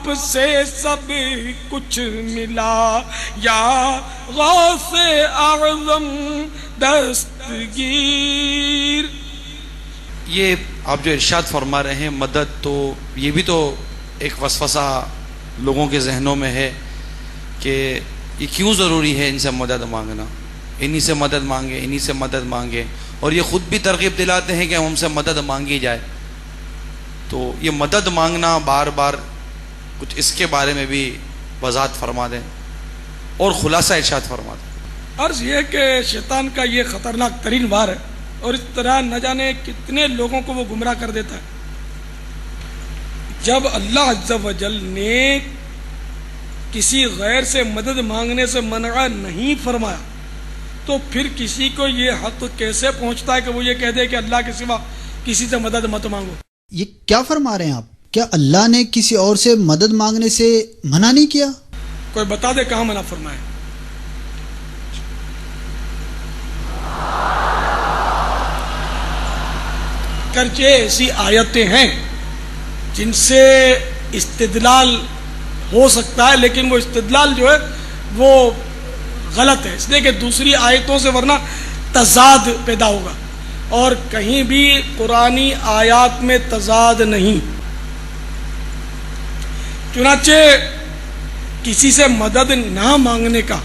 آپ سے سب کچھ ملا یا غوث اعظم دستگیر. یہ آپ جو ارشاد فرما رہے ہیں مدد، تو یہ بھی تو ایک وسوسہ لوگوں کے ذہنوں میں ہے کہ یہ کیوں ضروری ہے ان سے مدد مانگنا، انہی سے مدد مانگے، انہی سے مدد مانگے، اور یہ خود بھی ترغیب دلاتے ہیں کہ ہم سے مدد مانگی جائے. تو یہ مدد مانگنا بار بار، کچھ اس کے بارے میں بھی وضاحت فرما دیں اور خلاصہ ارشاد فرما دیں. عرض یہ کہ شیطان کا یہ خطرناک ترین وار ہے، اور اس طرح نہ جانے کتنے لوگوں کو وہ گمراہ کر دیتا ہے. جب اللہ عز و جل نے کسی غیر سے مدد مانگنے سے منع نہیں فرمایا، تو پھر کسی کو یہ حق کیسے پہنچتا ہے کہ وہ یہ کہہ دے کہ اللہ کے سوا کسی سے مدد مت مانگو؟ یہ کیا فرما رہے ہیں آپ؟ کیا اللہ نے کسی اور سے مدد مانگنے سے منع نہیں کیا؟ کوئی بتا دے کہاں منع فرمائے. کرچے ایسی آیتیں ہیں جن سے استدلال ہو سکتا ہے، لیکن وہ استدلال جو ہے وہ غلط ہے، اس لیے کہ دوسری آیتوں سے ورنہ تضاد پیدا ہوگا، اور کہیں بھی قرآنی آیات میں تضاد نہیں. چنانچہ کسی سے مدد نہ مانگنے کا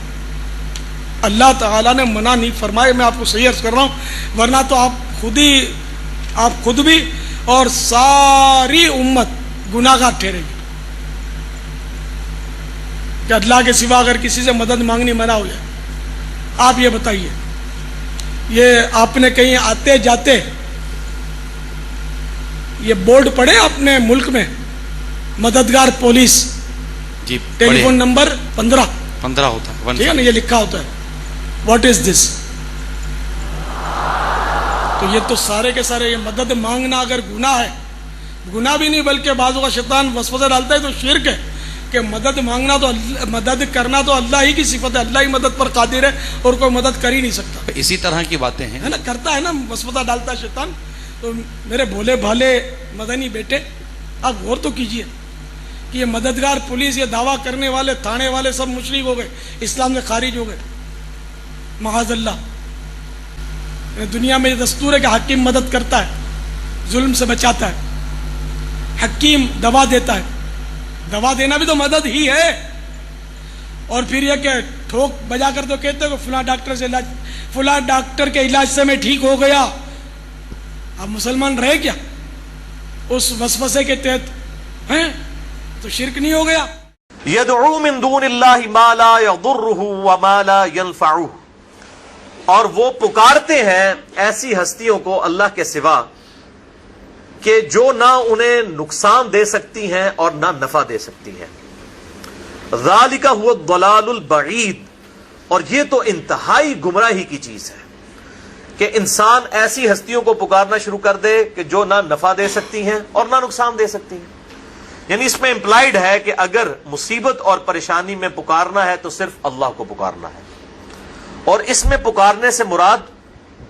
اللہ تعالیٰ نے منع نہیں فرمایا. میں آپ کو صحیح عرض کر رہا ہوں، ورنہ تو آپ خود بھی اور ساری امت گناہ گار ٹھہرے گی کہ اللہ کے سوا اگر کسی سے مدد مانگنی منع ہو جائے. آپ یہ بتائیے، یہ آپ نے کہیں آتے جاتے یہ بورڈ پڑھے اپنے ملک میں، مددگار پولیس جی، ٹیلی فون نمبر 15 ہوتا ہے، ٹھیک ہے نا، یہ لکھا ہوتا ہے واٹ از دس. تو یہ تو سارے کے سارے، یہ مدد مانگنا اگر گناہ ہے، گناہ بھی نہیں بلکہ بعض اوقات شیطان وسوسہ ڈالتا ہے تو شرک ہے کہ مدد مانگنا تو مدد کرنا تو اللہ ہی کی صفت ہے، اللہ ہی مدد پر قادر ہے اور کوئی مدد کر ہی نہیں سکتا. اسی طرح کی باتیں ہیں ہے نا، کرتا ہے نا، وسوسہ ڈالتا ہے شیطان. تو میرے بھولے بھالے مدنی بیٹے، آپ غور تو کیجئے کہ یہ مددگار پولیس، یہ دعویٰ کرنے والے تھانے والے سب مشرک ہو گئے، اسلام سے خارج ہو گئے معاذ اللہ. دنیا میں یہ دستور ہے کہ حکیم مدد کرتا ہے، ظلم سے بچاتا ہے، حکیم دوا دیتا ہے، دوا دینا بھی تو مدد ہی ہے. اور پھر یہ کہ ٹھوک بجا کر تو کہتے ہیں کہ فلاں ڈاکٹر کے علاج سے میں ٹھیک ہو گیا. اب مسلمان رہے کیا اس وسوسے کے تحت؟ ہیں تو شرک نہیں ہو گیا؟ يدعو من دون اللہ ما لا يضره وما لا ينفعه، اور وہ پکارتے ہیں ایسی ہستیوں کو اللہ کے سوا کہ جو نہ انہیں نقصان دے سکتی ہیں اور نہ نفع دے سکتی ہیں. ذالک هو الضلال البعید، اور یہ تو انتہائی گمراہی کی چیز ہے کہ انسان ایسی ہستیوں کو پکارنا شروع کر دے کہ جو نہ نفع دے سکتی ہیں اور نہ نقصان دے سکتی ہیں. یعنی اس میں امپلائیڈ ہے کہ اگر مصیبت اور پریشانی میں پکارنا ہے تو صرف اللہ کو پکارنا ہے، اور اس میں پکارنے سے مراد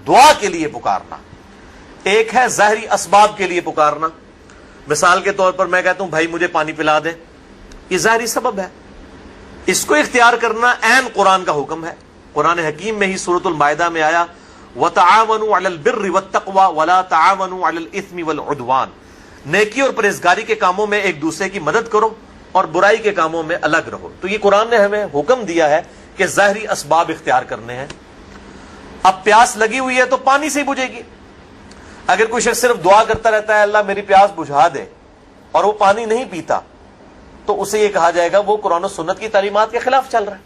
دعا کے لیے پکارنا. ایک ہے ظاہری اسباب کے لیے پکارنا، مثال کے طور پر میں کہتا ہوں بھائی مجھے پانی پلا دے، یہ ظاہری سبب ہے. اس کو اختیار کرنا عین قرآن کا حکم ہے. قرآن حکیم میں ہی سورۃ المائدہ میں آیا وَتَعَاوَنُوا عَلَى الْبِرِّ وَالتَّقْوَى وَلَا تَعَاوَنُوا عَلَى الْإِثْمِ وَالْعُدْوَانِ، نیکی اور پرہیزگاری کے کاموں میں ایک دوسرے کی مدد کرو اور برائی کے کاموں میں الگ رہو. تو یہ قرآن نے ہمیں حکم دیا ہے کہ ظاہری اسباب اختیار کرنے ہیں. اب پیاس لگی ہوئی ہے تو پانی سے ہی بجھے گی. اگر کوئی شخص صرف دعا کرتا رہتا ہے اللہ میری پیاس بجھا دے اور وہ پانی نہیں پیتا تو اسے یہ کہا جائے گا وہ قرآن و سنت کی تعلیمات کے خلاف چل رہا ہے.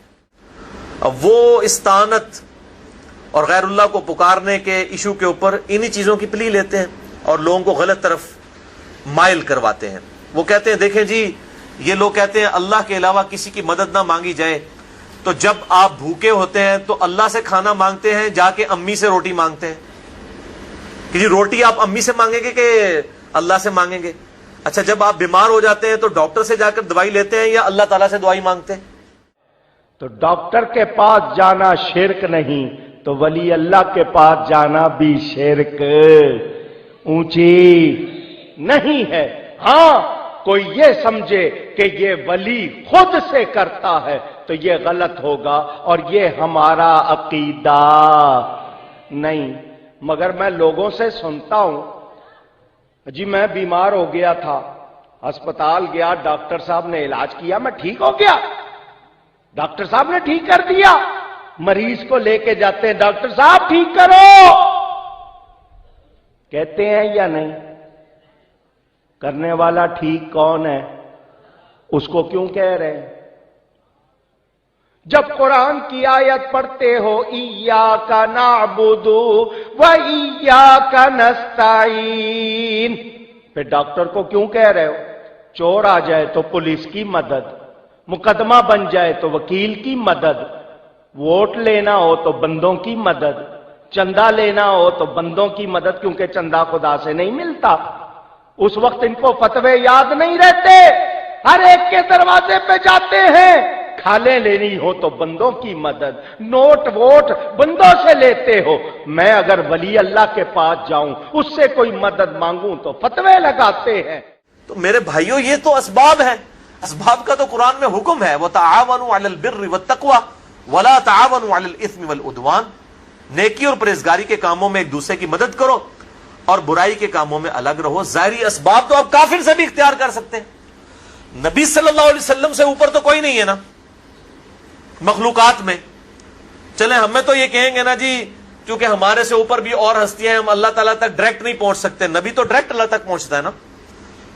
اب وہ استعانت اور غیر اللہ کو پکارنے کے ایشو کے اوپر انہی چیزوں کی پلی لیتے ہیں اور لوگوں کو غلط طرف مائل کرواتے ہیں. وہ کہتے ہیں دیکھیں جی یہ لوگ کہتے ہیں اللہ کے علاوہ کسی کی مدد نہ مانگی جائے، تو جب آپ بھوکے ہوتے ہیں تو اللہ سے کھانا مانگتے ہیں، جا کے امی سے روٹی مانگتے ہیں کہ جی روٹی آپ امی سے مانگیں گے کہ اللہ سے مانگیں گے؟ اچھا جب آپ بیمار ہو جاتے ہیں تو ڈاکٹر سے جا کر دوائی لیتے ہیں یا اللہ تعالیٰ سے دوائی مانگتے ہیں؟ تو ڈاکٹر کے پاس جانا شرک نہیں، تو ولی اللہ کے پاس جانا بھی شرک اونچی نہیں ہے. ہاں کوئی یہ سمجھے کہ یہ ولی خود سے کرتا ہے تو یہ غلط ہوگا اور یہ ہمارا عقیدہ نہیں. مگر میں لوگوں سے سنتا ہوں، جی میں بیمار ہو گیا تھا، ہسپتال گیا، ڈاکٹر صاحب نے علاج کیا، میں ٹھیک ہو گیا، ڈاکٹر صاحب نے ٹھیک کر دیا. مریض کو لے کے جاتے ہیں، ڈاکٹر صاحب ٹھیک کرو، کہتے ہیں یا نہیں؟ کرنے والا ٹھیک کون ہے؟ اس کو کیوں کہہ رہے ہیں؟ جب قرآن کی آیت پڑھتے ہو ایاک نعبد و ایاک نستعین، پھر ڈاکٹر کو کیوں کہہ رہے ہو؟ چور آ جائے تو پولیس کی مدد، مقدمہ بن جائے تو وکیل کی مدد، ووٹ لینا ہو تو بندوں کی مدد، چندہ لینا ہو تو بندوں کی مدد، کیونکہ چندہ خدا سے نہیں ملتا. اس وقت ان کو فتوے یاد نہیں رہتے، ہر ایک کے دروازے پہ جاتے ہیں. کھالیں لینی ہو تو بندوں کی مدد، نوٹ ووٹ بندوں سے لیتے ہو. میں اگر ولی اللہ کے پاس جاؤں، اس سے کوئی مدد مانگوں تو فتوے لگاتے ہیں. تو میرے بھائیوں یہ تو اسباب ہیں، اسباب کا تو قرآن میں حکم ہے، وَتَعَاوَنُوا عَلَى الْبِرِّ وَالتَّقْوَى وَلَا تَعَاوَنُوا عَلَى الْإِثْمِ وَالْعُدْوَانِ. نیکی اور پرہیزگاری کے کاموں میں ایک دوسرے کی مدد کرو اور برائی کے کاموں میں الگ رہو. ظاہری اسباب تو آپ کافر سے بھی اختیار کر سکتے ہیں. نبی صلی اللہ علیہ وسلم سے اوپر تو کوئی نہیں ہے نا مخلوقات میں. چلیں ہمیں تو یہ کہیں گے نا جی کیونکہ ہمارے سے اوپر بھی اور ہستیاں ہیں، ہم اللہ تعالیٰ تک ڈائریکٹ نہیں پہنچ سکتے. نبی تو ڈائریکٹ اللہ تک پہنچتا ہے نا.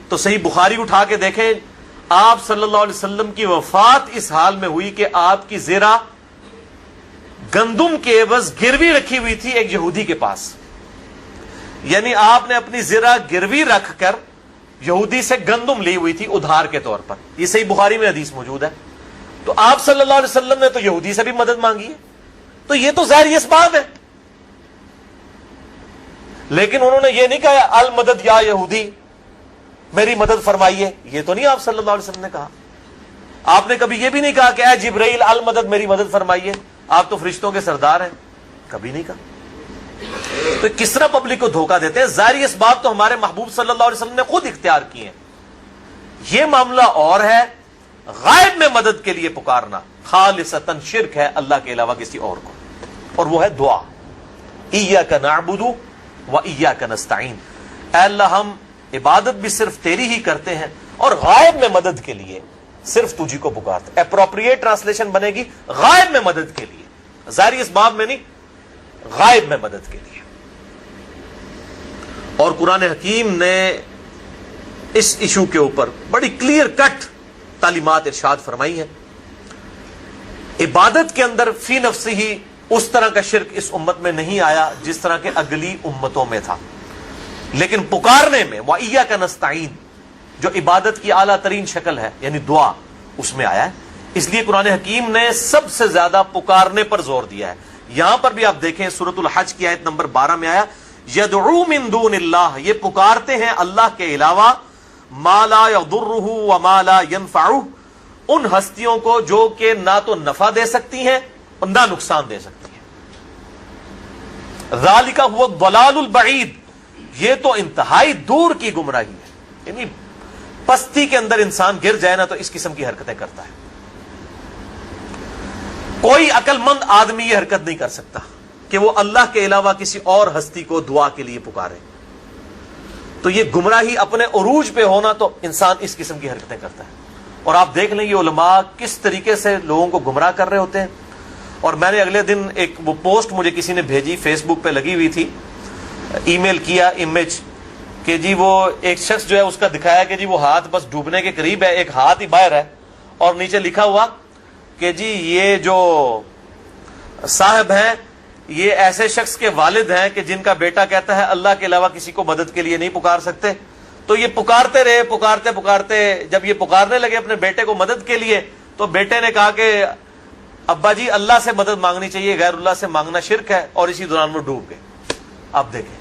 تو صحیح بخاری اٹھا کے دیکھیں، آپ صلی اللہ علیہ وسلم کی وفات اس حال میں ہوئی کہ آپ کی زرہ گندم کے عوض گروی رکھی ہوئی تھی ایک یہودی کے پاس. یعنی آپ نے اپنی زرہ گروی رکھ کر یہودی سے گندم لی ہوئی تھی ادھار کے طور پر. یہ صحیح بخاری میں حدیث موجود ہے. تو آپ صلی اللہ علیہ وسلم نے تو یہودی سے بھی مدد مانگی ہے. تو یہ تو ظاہری اسباب ہے، لیکن انہوں نے یہ نہیں کہا المدد یا یہودی میری مدد فرمائیے. یہ تو نہیں آپ صلی اللہ علیہ وسلم نے کہا. آپ نے کبھی یہ بھی نہیں کہا کہ اے جبرائیل المدد میری مدد فرمائیے، آپ تو فرشتوں کے سردار ہیں. کبھی نہیں کہا. تو کس طرح پبلک کو دھوکہ دیتے ہیں؟ ظاہری اسباب تو ہمارے محبوب صلی اللہ علیہ وسلم نے خود اختیار کیے ہیں. یہ معاملہ اور ہے، غائب میں مدد کے لیے پکارنا خالصتاً شرک ہے اللہ کے علاوہ کسی اور کو، اور وہ ہے دعا. ایاک نعبد و ایاک نستعین. اے اللہ ہم عبادت بھی صرف تیری ہی کرتے ہیں اور غائب میں مدد کے لیے صرف تجھی کو پکارتے. اپروپریٹ ٹرانسلیشن بنے گی غائب میں مدد کے لیے، ظاہری اسباب میں نہیں، غائب میں مدد کے لیے. اور قرآن حکیم نے اس ایشو کے اوپر بڑی کلیئر کٹ تعلیمات ارشاد فرمائی ہیں. عبادت کے اندر فی نفسی ہی اس طرح کا شرک اس امت میں نہیں آیا جس طرح کے اگلی امتوں میں تھا، لیکن پکارنے میں وَإِيَّاكَ نَسْتَعِينُ جو عبادت کی اعلیٰ ترین شکل ہے یعنی دعا، اس میں آیا ہے. اس لیے قرآن حکیم نے سب سے زیادہ پکارنے پر زور دیا ہے. یہاں پر بھی آپ دیکھیں سورۃ الحج کی آیت نمبر 12 میں آیا یدعو من دون اللہ، یہ پکارتے ہیں اللہ کے علاوہ ما لا یضرہ وما لا ینفعہ، ان ہستیوں کو جو کہ نہ تو نفع دے سکتی ہیں اور نہ نقصان دے سکتی ہیں. ذالک هو الضلال البعید، یہ تو انتہائی دور کی گمراہی ہے. یعنی پستی کے اندر انسان گر جائے نا تو اس قسم کی حرکتیں کرتا ہے. کوئی عقل مند آدمی یہ حرکت نہیں کر سکتا کہ وہ اللہ کے علاوہ کسی اور ہستی کو دعا کے لیے پکارے. تو یہ گمراہی اپنے عروج پہ ہونا تو انسان اس قسم کی حرکتیں کرتا ہے. اور آپ دیکھ لیں یہ علماء کس طریقے سے لوگوں کو گمراہ کر رہے ہوتے ہیں. اور میں نے اگلے دن ایک وہ پوسٹ مجھے کسی نے بھیجی، فیس بک پہ لگی ہوئی تھی، ای میل کیا امیج کہ جی وہ ایک شخص جو ہے اس کا دکھایا کہ جی وہ ہاتھ بس ڈوبنے کے قریب ہے، ایک ہاتھ ہی باہر ہے، اور نیچے لکھا ہوا کہ جی یہ جو صاحب ہیں یہ ایسے شخص کے والد ہیں کہ جن کا بیٹا کہتا ہے اللہ کے علاوہ کسی کو مدد کے لیے نہیں پکار سکتے. تو یہ پکارتے رہے، پکارتے پکارتے جب یہ پکارنے لگے اپنے بیٹے کو مدد کے لیے تو بیٹے نے کہا کہ ابا جی اللہ سے مدد مانگنی چاہیے، غیر اللہ سے مانگنا شرک ہے، اور اسی دوران وہ ڈوب گئے. آپ دیکھیں.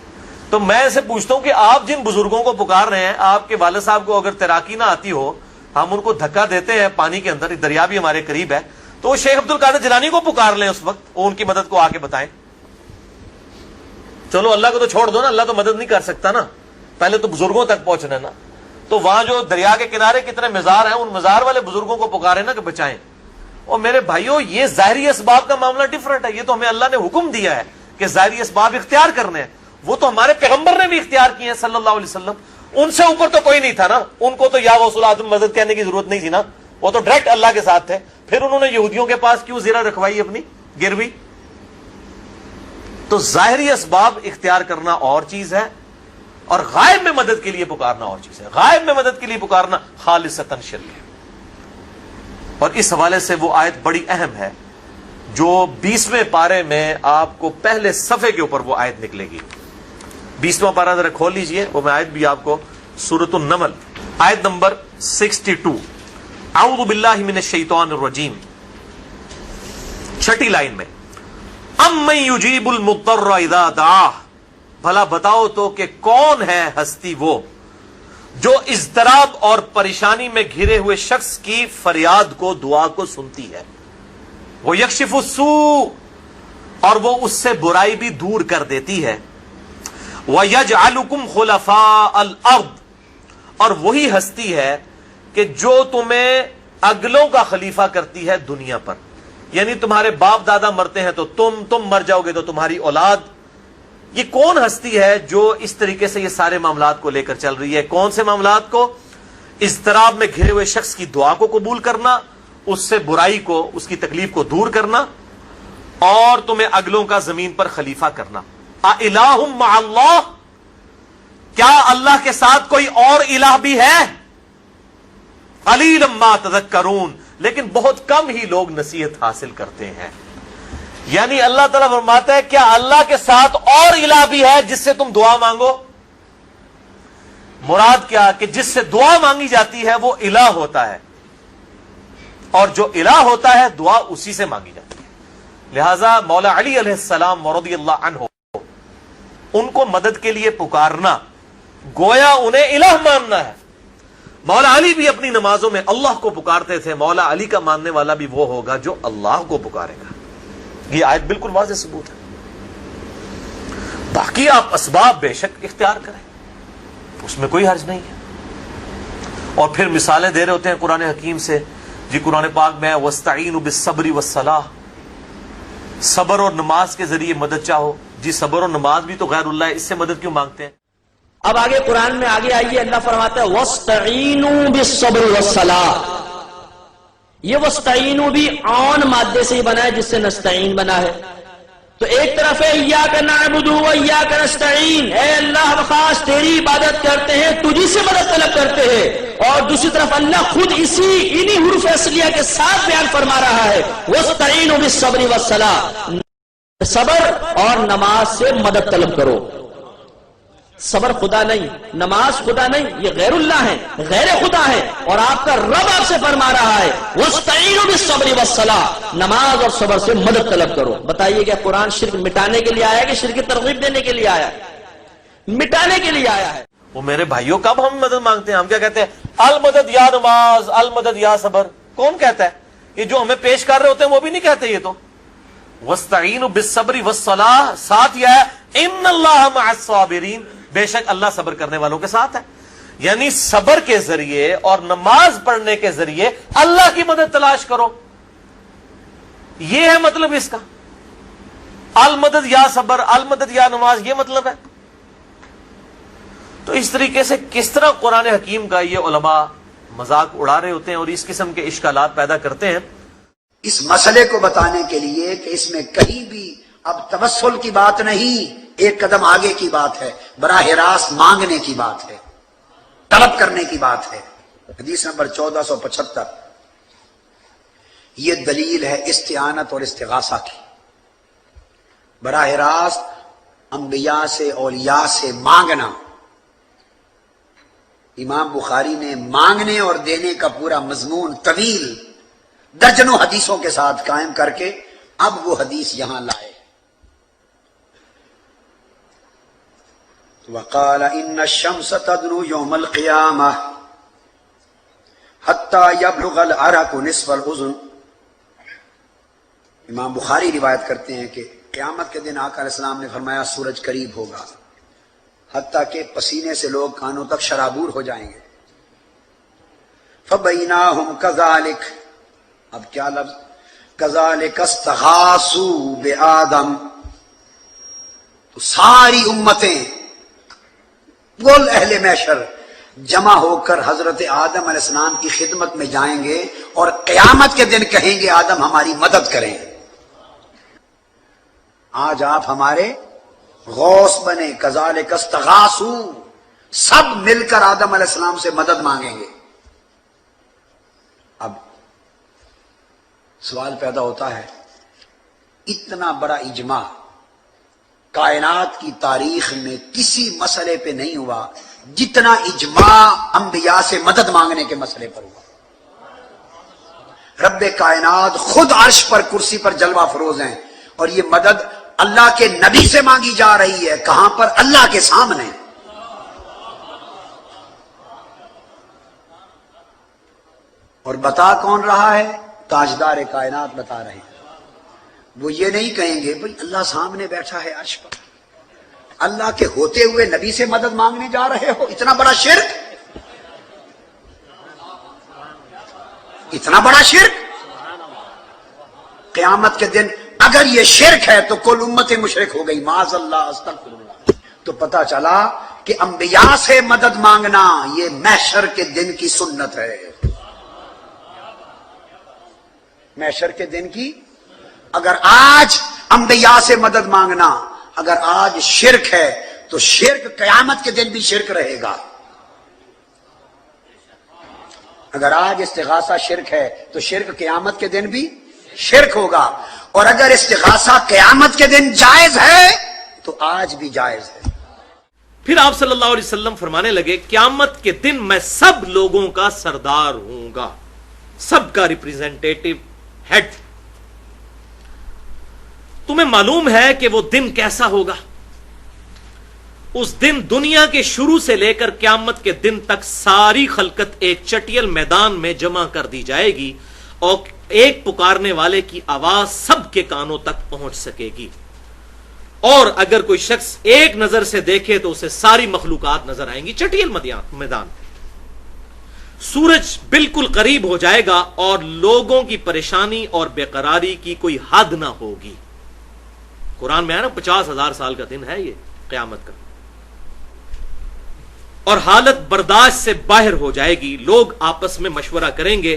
تو میں اسے پوچھتا ہوں کہ آپ جن بزرگوں کو پکار رہے ہیں، آپ کے والد صاحب کو اگر تیراکی نہ آتی ہو، ہم ان کو دھکا دیتے ہیں پانی کے اندر، دریا بھی ہمارے قریب ہے، تو وہ شیخ عبد القادر جیلانی کو پکار لیں اس وقت، وہ ان کی مدد کو آ کے بتائیں. چلو اللہ کو تو چھوڑ دو نا، اللہ تو مدد نہیں کر سکتا نا، پہلے تو بزرگوں تک پہنچنا نا. تو وہاں جو دریا کے کنارے کتنے مزار ہیں، ان مزار والے بزرگوں کو پکارے نا کہ بچائیں. اور میرے بھائیوں یہ ظاہری اسباب کا معاملہ ڈیفرنٹ ہے. یہ تو ہمیں اللہ نے حکم دیا ہے کہ ظاہری اسباب اختیار کرنے ہیں. وہ تو ہمارے پیغمبر نے بھی اختیار کیے ہیں صلی اللہ علیہ وسلم. ان سے اوپر تو کوئی نہیں تھا نا. ان کو تو یا غوث الاعظم مدد کہنے کی ضرورت نہیں تھی نا. وہ تو ڈائریکٹ اللہ کے ساتھ تھے. پھر انہوں نے یہودیوں کے پاس کیوں زیرہ رکھوائی اپنی گروی؟ تو ظاہری اسباب اختیار کرنا اور چیز ہے اور غائب میں مدد کے لیے پکارنا اور چیز ہے. غائب میں مدد کے لیے پکارنا خالصتاً شرک ہے. اور اس حوالے سے وہ آیت بڑی اہم ہے جو 20ویں پارے میں آپ کو پہلے صفحے کے اوپر وہ آیت نکلے گی. 20واں پارہ ذرا کھول لیجئے. وہ میں آیت بھی آپ کو سورۃ النمل آیت نمبر 62 اعوذ باللہ من الشیطان الرجیم 6 لائن میں امن یجیب المضطر اذا دعاہ. بھلا بتاؤ تو کہ کون ہے ہستی وہ جو اضطراب اور پریشانی میں گھرے ہوئے شخص کی فریاد کو، دعا کو سنتی ہے. وہ یکشف السوء اور وہ اس سے برائی بھی دور کر دیتی ہے. وَيَجْعَلُكُمْ خُلَفَاءَ الْأَرْضِ اور وہی ہستی ہے کہ جو تمہیں اگلوں کا خلیفہ کرتی ہے دنیا پر. یعنی تمہارے باپ دادا مرتے ہیں تو تم مر جاؤ گے تو تمہاری اولاد. یہ کون ہستی ہے جو اس طریقے سے یہ سارے معاملات کو لے کر چل رہی ہے؟ کون سے معاملات کو؟ اضطراب میں گھرے ہوئے شخص کی دعا کو قبول کرنا، اس سے برائی کو، اس کی تکلیف کو دور کرنا، اور تمہیں اگلوں کا زمین پر خلیفہ کرنا. اِلَٰهٌ مَّعَ اللَّهِ کیا اللہ کے ساتھ کوئی اور الہ بھی ہے؟ قَلِيلًا مَّا تَذَكَّرُونَ لیکن بہت کم ہی لوگ نصیحت حاصل کرتے ہیں. یعنی اللہ تعالیٰ فرماتا ہے کیا اللہ کے ساتھ اور الہ بھی ہے جس سے تم دعا مانگو؟ مراد کیا کہ جس سے دعا مانگی جاتی ہے وہ الہ ہوتا ہے، اور جو الہ ہوتا ہے دعا اسی سے مانگی جاتی ہے. لہذا مولا علی علیہ السلام رضی اللہ عنہ ان کو مدد کے لیے پکارنا گویا انہیں الہ ماننا ہے. مولا علی بھی اپنی نمازوں میں اللہ کو پکارتے تھے. مولا علی کا ماننے والا بھی وہ ہوگا جو اللہ کو پکارے گا. یہ آیت بالکل واضح ثبوت ہے. باقی آپ اسباب بے شک اختیار کریں، اس میں کوئی حرج نہیں ہے. اور پھر مثالیں دے رہے ہوتے ہیں قرآن حکیم سے. جی قرآن پاک میں وَاسْتَعِينُوا بِالصَّبْرِ وَالصَّلَاةِ صبر اور نماز کے ذریعے مدد چاہو. جی صبر اور نماز بھی تو غیر اللہ ہے، اس سے مدد کیوں مانگتے ہیں؟ اب آگے قرآن میں آگے آئیے، اللہ فرماتا ہے وَاسْتَعِينُوا بِالصَّبْرِ وَالصَّلَاةِ. یہ وَاسْتَعِينُوا بھی عون مادے سے ہی بنا ہے جس سے نستعین بنا ہے. تو ایک طرف ہے اِيَّاكَ نَعْبُدُ وَإِيَّاكَ نَسْتَعِينُ، اے اللہ خاص تیری عبادت کرتے ہیں، تجھی سے مدد طلب کرتے ہیں. اور دوسری طرف اللہ خود انہی حروف اصلیہ کے ساتھ بیان فرما رہا ہے وَاسْتَعِينُوا بِالصَّبْرِ وَالصَّلَاةِ، صبر اور نماز سے مدد طلب کرو. صبر خدا نہیں، نماز خدا نہیں، یہ غیر اللہ ہے، غیر خدا ہے. اور آپ کا رب آپ سے فرما رہا ہے وَاسْتَعِينُوا بِالصَّبْرِ وَالصَّلَاةِ، نماز اور صبر سے مدد طلب کرو. بتائیے کیا قرآن شرک مٹانے کے لیے آیا ہے کہ شرک کی ترغیب دینے کے لیے آیا ہے؟ مٹانے کے لیے آیا ہے. وہ میرے بھائیوں کب ہم مدد مانگتے ہیں؟ ہم کیا کہتے ہیں؟ المدد یا نماز، المدد یا صبر. کون کہتا ہے؟ یہ جو ہمیں پیش کر رہے ہوتے ہیں وہ بھی نہیں کہتے. یہ تو وَاسْتَعِينُوا بِالصَّبْرِ وَالصَّلَاةِ ساتھ یہ ہے اِنَّ اللَّهَ مَعَ الصَّابِرِينَ، بے شک اللہ صبر کرنے والوں کے ساتھ ہے. یعنی صبر کے ذریعے اور نماز پڑھنے کے ذریعے اللہ کی مدد تلاش کرو. یہ ہے مطلب اس کا. المدد یا صبر، المدد یا نماز، یہ مطلب ہے. تو اس طریقے سے کس طرح قرآن حکیم کا یہ علماء مذاق اڑا رہے ہوتے ہیں اور اس قسم کے اشکالات پیدا کرتے ہیں. اس مسئلے کو بتانے کے لیے کہ اس میں کہیں بھی اب توسل کی بات نہیں، ایک قدم آگے کی بات ہے، براہ راست مانگنے کی بات ہے، طلب کرنے کی بات ہے. حدیث نمبر 1475 یہ دلیل ہے استعانت اور استغاثہ کی. براہ راست انبیاء سے، اولیاء سے مانگنا. امام بخاری نے مانگنے اور دینے کا پورا مضمون طویل درجنوں حدیثوں کے ساتھ قائم کر کے اب وہ حدیث یہاں لائے. وقال ان الشمس تدنو يوم القيامة حتى يبلغ العرق نصف الاذن. امام بخاری روایت کرتے ہیں کہ قیامت کے دن آقا علیہ السلام نے فرمایا سورج قریب ہوگا، حتیٰ کہ پسینے سے لوگ کانوں تک شرابور ہو جائیں گے. فبیناہم کذالک، اب کیا لفظ، کذالک استغاثوا بآدم، تو ساری امتیں کل اہل محشر جمع ہو کر حضرت آدم علیہ السلام کی خدمت میں جائیں گے اور قیامت کے دن کہیں گے آدم ہماری مدد کریں، آج آپ ہمارے غوث بنے، کذالک استغاثوا، سب مل کر آدم علیہ السلام سے مدد مانگیں گے۔ اب سوال پیدا ہوتا ہے، اتنا بڑا اجماع کائنات کی تاریخ میں کسی مسئلے پہ نہیں ہوا جتنا اجماع انبیاء سے مدد مانگنے کے مسئلے پر ہوا۔ رب کائنات خود عرش پر کرسی پر جلوہ فروز ہیں، اور یہ مدد اللہ کے نبی سے مانگی جا رہی ہے، کہاں پر؟ اللہ کے سامنے۔ اور بتا کون رہا ہے؟ تاجدار کائنات بتا رہے ہیں۔ وہ یہ نہیں کہیں گے بھئی اللہ سامنے بیٹھا ہے عرش پر، اللہ کے ہوتے ہوئے نبی سے مدد مانگنے جا رہے ہو، اتنا بڑا شرک، اتنا بڑا شرک۔ قیامت کے دن اگر یہ شرک ہے تو کل امت مشرک ہو گئی، معاذ اللہ، استغفر اللہ۔ تو پتہ چلا کہ انبیاء سے مدد مانگنا یہ محشر کے دن کی سنت ہے، محشر کے دن کی۔ اگر آج انبیاء سے مدد مانگنا اگر آج شرک ہے تو شرک قیامت کے دن بھی شرک رہے گا۔ اگر آج استغاثہ شرک ہے تو شرک قیامت کے دن بھی شرک ہوگا، اور اگر استغاثہ قیامت کے دن جائز ہے تو آج بھی جائز ہے۔ پھر آپ صلی اللہ علیہ وسلم فرمانے لگے قیامت کے دن میں سب لوگوں کا سردار ہوں گا، سب کا ریپریزنٹیٹو ہیڈ۔ تمہیں معلوم ہے کہ وہ دن کیسا ہوگا؟ اس دن دنیا کے شروع سے لے کر قیامت کے دن تک ساری خلقت ایک چٹیل میدان میں جمع کر دی جائے گی، اور ایک پکارنے والے کی آواز سب کے کانوں تک پہنچ سکے گی، اور اگر کوئی شخص ایک نظر سے دیکھے تو اسے ساری مخلوقات نظر آئیں گی۔ چٹیل میدان، سورج بالکل قریب ہو جائے گا اور لوگوں کی پریشانی اور بے قراری کی کوئی حد نہ ہوگی۔ قرآن میں ہے نا 50,000 سال کا دن ہے یہ قیامت کا، اور حالت برداشت سے باہر ہو جائے گی۔ لوگ آپس میں مشورہ کریں گے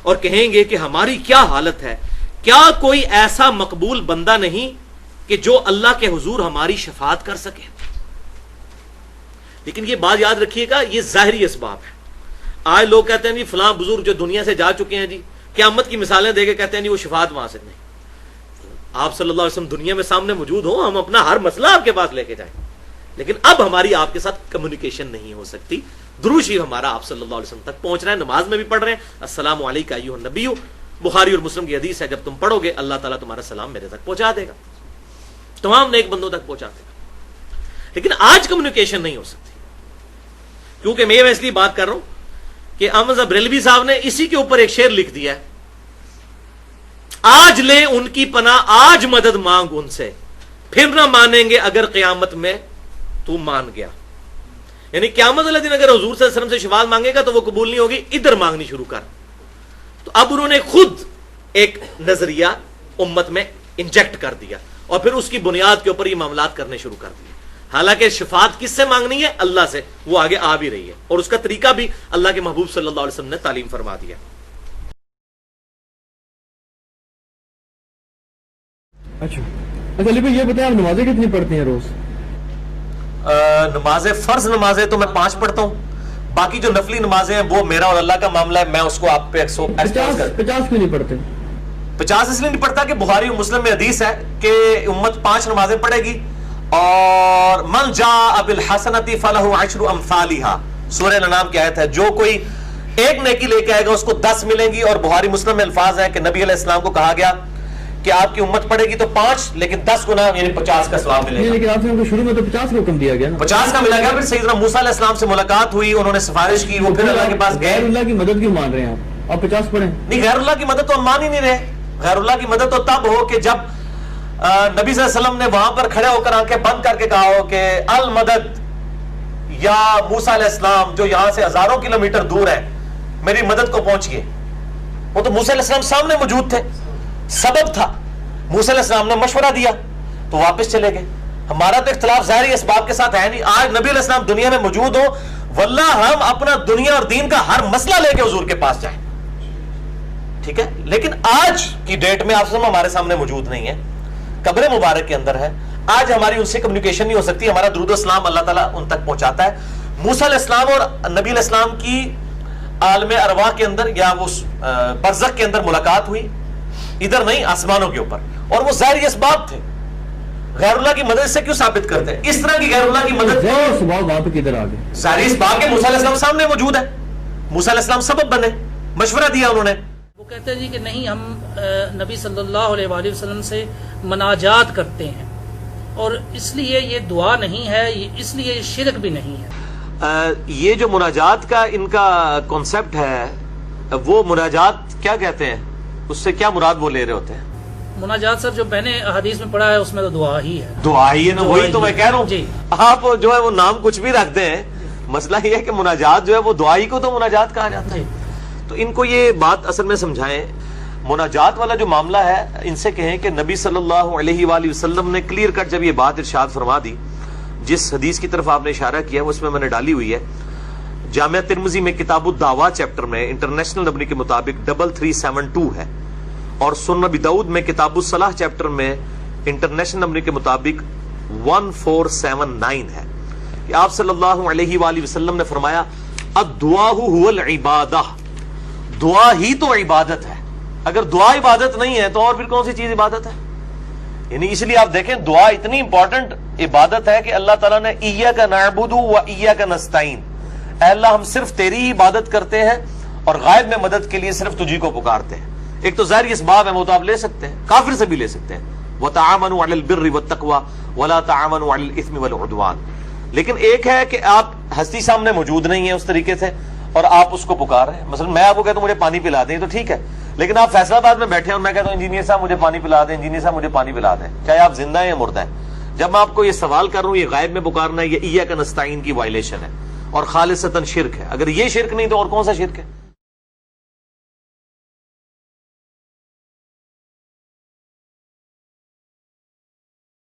اور کہیں گے کہ ہماری کیا حالت ہے، کیا کوئی ایسا مقبول بندہ نہیں کہ جو اللہ کے حضور ہماری شفاعت کر سکے؟ لیکن یہ بات یاد رکھیے گا، یہ ظاہری اسباب ہے۔ آج لوگ کہتے ہیں جی فلاں بزرگ جو دنیا سے جا چکے ہیں جی، قیامت کی مثالیں دے کے کہتے ہیں جی وہ شفاعت وہاں سے نہیں۔ آپ صلی اللہ علیہ وسلم دنیا میں سامنے موجود ہوں، ہم اپنا ہر مسئلہ آپ کے پاس لے کے جائیں، لیکن اب ہماری آپ کے ساتھ کمیونیکیشن نہیں ہو سکتی۔ درود شریف ہمارا آپ صلی اللہ علیہ وسلم تک پہنچ رہا ہے، نماز میں بھی پڑھ رہے ہیں، السلام علیکم ایھا النبی، بخاری اور مسلم کی حدیث ہے، جب تم پڑھو گے اللہ تعالیٰ تمہارا سلام میرے تک پہنچا دے گا، تمام نیک بندوں تک پہنچا دے گا۔ لیکن آج کمیونیکیشن نہیں ہو سکتی، کیونکہ میں اس لیے بات کر رہا ہوں کہ احمد بریلوی صاحب نے اسی کے اوپر ایک شعر لکھ دیا ہے، آج لے ان کی پناہ، آج مدد مانگ ان سے، پھر نہ مانیں گے اگر قیامت میں تو مان گیا۔ یعنی قیامت والے دن اگر حضور صلی اللہ علیہ وسلم سے شفاعت مانگے گا تو وہ قبول نہیں ہوگی، ادھر مانگنی شروع کر۔ تو اب انہوں نے خود ایک نظریہ امت میں انجیکٹ کر دیا، اور پھر اس کی بنیاد کے اوپر یہ معاملات کرنے شروع کر دیے۔ حالانکہ شفاعت کس سے مانگنی ہے؟ اللہ سے، وہ آگے آ بھی رہی ہے، اور اس کا طریقہ بھی اللہ کے محبوب صلی اللہ علیہ وسلم نے تعلیم فرما دیا۔ اچھا علی بھائی یہ بتائیں آپ نمازیں کتنی پڑھتی ہیں روز؟ نمازیں، فرض نمازیں تو میں 5 پڑھتا ہوں، باقی جو نفلی نمازیں ہیں وہ میرا اور اللہ کا معاملہ ہے، میں اس کو آپ پہ 50 کیوں نہیں پڑھتے؟ 50 اس لیے نہیں پڑھتا کہ بخاری و مسلم میں حدیث ہے کہ امت 5 نمازیں پڑھے گی، اور من جاء بالحسنۃ فلہ عشر امثالھا، سورہ الانعام کی آیت ہے، جو کوئی ایک نیکی لے کے آئے گا اس کو 10 ملیں گی، اور بخاری مسلم میں الفاظ ہیں کہ نبی علیہ السلام کو کہا گیا کہ آپ کی امت پڑھے گی تو 5 لیکن 10 گنا یعنی 50 کا ثواب ملے گا۔ لیکن آپ کو شروع میں تو 50 کا حکم دیا گیا نا، 50 کا ملا گیا۔ پھر سیدنا موسیٰ علیہ السلام سے ملاقات ہوئی، انہوں نے سفارش کی، وہ پھر اللہ کے پاس گئے۔ غیر اللہ کی مدد کیوں مان رہے ہیں آپ 50 پڑھیں؟ نہیں، غیر اللہ کی مدد تو ہم مان ہی نہیں رہے۔ غیر اللہ کی مدد تو تب ہو کہ جب نبی صلی اللہ علیہ وسلم نے وہاں پر کھڑے ہو کر آنکھیں بند کر کے کہا ہو کہ المدد یا موسیٰ علیہ السلام جو یہاں سے ہزاروں کلومیٹر دور ہے، میری مدد کو پہنچ گئے. وہ تو موسیٰ علیہ السلام سامنے موجود تھے, سبب تھا, موسیٰ علیہ السلام نے مشورہ دیا تو واپس چلے گئے. ہمارا تو اختلاف ظاہری اسباب کے ساتھ ہے نہیں. آج نبی علیہ السلام دنیا میں موجود ہو, واللہ ہم اپنا دنیا اور دین کا ہر مسئلہ لے کے حضور کے پاس جائیں, ٹھیک ہے, لیکن آج کی ڈیٹ میں آپ ہمارے سامنے موجود نہیں ہے, قبر مبارک کے اندر ہے. آج ہماری ان سے کمیونیکیشن نہیں ہو سکتی. ہمارا درود و سلام اللہ تعالیٰ ان تک پہنچاتا ہے. موسیٰ علیہ السلام اور نبی علیہ السلام کی عالم ارواح کے اندر یا وہ برزخ کے اندر ملاقات ہوئی, ادھر نہیں, آسمانوں کے اوپر, اور وہ ظاہری اسباب تھے. غیر اللہ کی مدد سے کیوں ثابت کرتے ہیں؟ اس طرح کی غیر اللہ کی مدد وہاں پہ کدھر آ گئے؟ ظاہری اسباب کے موسیٰ علیہ السلام سامنے موجود ہے. موسیٰ علیہ السلام سبب بنے, مشورہ دیا انہوں نے. وہ کہتے ہیں جی کہ نہیں, ہم نبی صلی اللہ علیہ وآلہ وسلم سے مناجات کرتے ہیں, اور اس لیے یہ دعا نہیں ہے, اس لیے یہ شرک بھی نہیں ہے. یہ جو مناجات کا ان کا کانسیپٹ ہے, وہ مناجات کیا کہتے ہیں, اس سے کیا مراد وہ لے رہے ہوتے ہیں؟ مناجات سر جو میں نے حدیث میں پڑھا ہے اس میں تو دعا ہی ہے. دعا ہی ہے نا, وہی تو میں کہہ رہا ہوں. جی, آپ جو ہے وہ نام کچھ بھی رکھتے ہیں, مسئلہ یہ ہے کہ مناجات جو ہے وہ دعائی کو تو مناجات کہا جاتا ہے. تو ان کو یہ بات اصل میں سمجھائیں. مناجات والا جو معاملہ ہے, ان سے کہیں کہ نبی صلی اللہ علیہ وآلہ وسلم نے کلیئر کٹ جب یہ بات ارشاد فرما دی, جس حدیث کی طرف آپ نے اشارہ کیا وہ اس میں نے ڈالی ہوئی ہے. جامعہ ترمذی میں کتاب الدعوات چیپٹر میں انٹرنیشنل نمبر کے مطابق 3372 ہے, اور سنن ابی داؤد میں کتاب الصلاح چیپٹر میں انٹرنیشنل نمبر کے مطابق 1479 ہے کہ آپ صلی اللہ علیہ وآلہ وسلم نے فرمایا الدعاء هو العبادہ, دعا ہی تو عبادت ہے. اگر دعا عبادت نہیں ہے تو اور پھر کون سی چیز عبادت ہے؟ یعنی اس لیے آپ دیکھیں دعا اتنی امپورٹنٹ عبادت ہے کہ اللہ تعالیٰ نے ایاک نعبد و ایاک نستعین, اے اللہ ہم صرف تیری ہی عبادت کرتے ہیں اور غائب میں مدد کے لیے صرف تجھی کو پکارتے ہیں. ایک تو ظاہری اسباب ہے, وہ تو آپ لے سکتے ہیں, کافر سے بھی لے سکتے ہیں, وَتَعَامَنُوا عَلَى الْبِرِّ وَالتَّقْوَى وَلَا تَعَامَنُوا عَلَى الْإِثْمِ وَالْعُدْوَانِ. لیکن ایک ہے کہ آپ ہستی سامنے موجود نہیں ہے اس طریقے سے اور آپ اس کو پکار رہے ہیں. مثلا میں آپ کو کہتا ہوں مجھے پانی پلا دیں تو ٹھیک ہے, لیکن آپ فیصلہ آباد میں بیٹھے ہیں اور میں کہتا ہوں انجینئر صاحب مجھے پانی پلا دیں, انجینئر صاحب مجھے پانی پلا دیں, چاہے آپ زندہ ہیں یا مردہ ہیں. جب میں آپ کو یہ سوال کر رہا ہوں, یہ غائب میں پکارنا ہے, یہ ایاک نستعین کی وائلیشن ہے اور خالصتاً شرک ہے. اگر یہ شرک نہیں تو اور کون سا شرک ہے؟